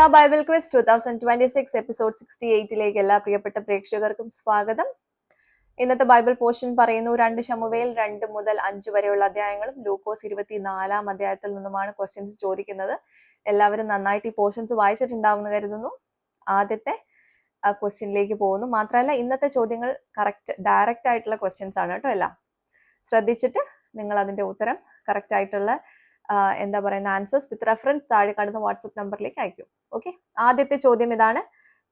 Mega Bible quiz 2026 episode 68ലേക്ക് എല്ലാ പ്രിയപ്പെട്ട പ്രേക്ഷകർക്കും സ്വാഗതം. ഇന്നത്തെ ബൈബിൾ പോർഷൻ പറയുന്നു 2 ശമൂവേൽ 2 മുതൽ 5 വരെയുള്ള അധ്യായങ്ങളും ലൂക്കോസ് 24 അധ്യായത്തിൽ നിന്നുമാണ് ക്വസ്റ്റ്യൻസ് ചോദിക്കുന്നത്. എല്ലാവരും നന്നായിട്ട് ഈ പോർഷൻസ് വായിച്ചിട്ടുണ്ടാവുമെന്ന് കരുതുന്നു. ആദ്യത്തെ ക്വസ്റ്റ്യനിലേക്ക് പോകുന്നു. മാത്രമല്ല ഇന്നത്തെ ചോദ്യങ്ങൾ ഡയറക്റ്റ് ആയിട്ടുള്ള ക്വസ്റ്റ്യൻസ് ആണ് കേട്ടോ. എല്ലാം ശ്രദ്ധിച്ചിട്ട് നിങ്ങൾ അതിന്റെ ഉത്തരം കറക്റ്റ് ആയിട്ടുള്ള ആൻസേഴ്സ് വിത്ത് റെഫറൻസ് താഴെ കാണുന്ന വാട്സപ്പ് നമ്പറിലേക്ക് അയക്കും. ഓക്കെ, ആദ്യത്തെ ചോദ്യം ഇതാണ്: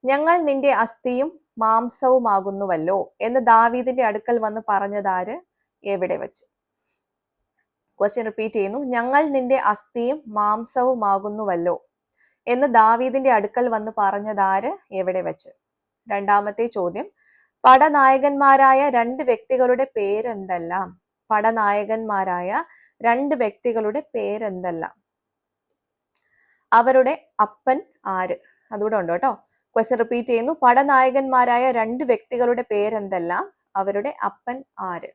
ഞങ്ങൾ നിന്റെ അസ്ഥിയും മാംസവുമാകുന്നുവല്ലോ എന്ന് ദാവീദിന്റെ അടുക്കൽ വന്ന് പറഞ്ഞതാര്, എവിടെ വെച്ച്? ക്വസ്റ്റ്യൻ റിപ്പീറ്റ് ചെയ്യുന്നു. ഞങ്ങൾ നിന്റെ അസ്ഥിയും മാംസവുമാകുന്നുവല്ലോ എന്ന് ദാവീദിന്റെ അടുക്കൽ വന്ന് പറഞ്ഞതാര്, എവിടെ വെച്ച്? രണ്ടാമത്തെ ചോദ്യം: പടനായകന്മാരായ 2 വ്യക്തികളുടെ പേരെന്തെല്ലാം? പടനായകന്മാരായ 2 വ്യക്തികളുടെ പേരെന്തെല്ലാം? അവരുടെ അപ്പൻ ആര്? അതുകൂടെ ഉണ്ട് കേട്ടോ. ക്വസ്റ്റ്യൻ റിപ്പീറ്റ് ചെയ്യുന്നു. പടനായകന്മാരായ 2 വ്യക്തികളുടെ പേരെന്തെല്ലാം? അവരുടെ അപ്പൻ ആര്?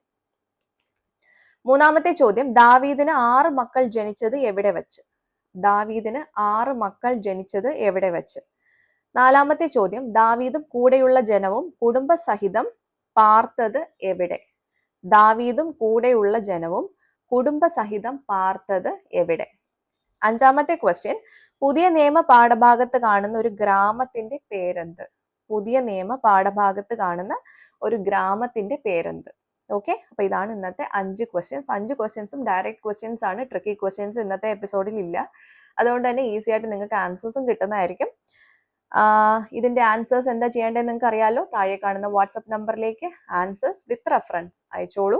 മൂന്നാമത്തെ ചോദ്യം: ദാവീദിന് 6 മക്കൾ ജനിച്ചത് എവിടെ വെച്ച്? ദാവീദിന് 6 മക്കൾ ജനിച്ചത് എവിടെ വെച്ച്? നാലാമത്തെ ചോദ്യം: ദാവീദും കൂടെയുള്ള ജനവും കുടുംബസഹിതം പാർത്തത് എവിടെ? ദാവീദും കൂടെയുള്ള ജനവും കുടുംബസഹിതം പാർത്തത് എവിടെ? അഞ്ചാമത്തെ ക്വസ്റ്റ്യൻ: പുതിയ നിയമ പാഠഭാഗത്ത് കാണുന്ന ഒരു ഗ്രാമത്തിന്റെ പേരെന്ത്? പുതിയ നിയമ പാഠഭാഗത്ത് കാണുന്ന ഒരു ഗ്രാമത്തിന്റെ പേരെന്ത്? ഓക്കെ, അപ്പൊ ഇതാണ് ഇന്നത്തെ 5 ക്വസ്റ്റ്യൻസ്. 5 ക്വസ്റ്റ്യൻസും ഡയറക്റ്റ് ക്വസ്റ്റ്യൻസ് ആണ്. ട്രിക്കി ക്വസ്റ്റ്യൻസ് ഇന്നത്തെ എപ്പിസോഡിൽ ഇല്ല. അതുകൊണ്ട് തന്നെ ഈസി ആയിട്ട് നിങ്ങൾക്ക് ആൻസേഴ്സും കിട്ടുന്നതായിരിക്കും. ഇതിന്റെ ആൻസേഴ്സ് എന്താ ചെയ്യേണ്ടത് നിങ്ങൾക്ക് അറിയാലോ. താഴെ കാണുന്ന വാട്സപ്പ് നമ്പറിലേക്ക് ആൻസേഴ്സ് വിത്ത് റെഫറൻസ് അയച്ചോളൂ.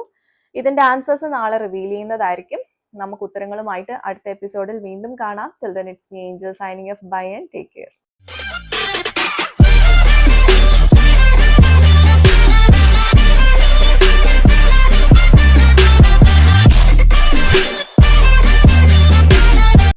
ഇതിന്റെ ആൻസേഴ്സ് നാളെ റിവീൽ ചെയ്യുന്നതായിരിക്കും. നമുക്ക് ഉത്തരങ്ങളുമായിട്ട് അടുത്ത എപ്പിസോഡിൽ വീണ്ടും കാണാം. Till then, it's me Angel signing off. Bye and take care.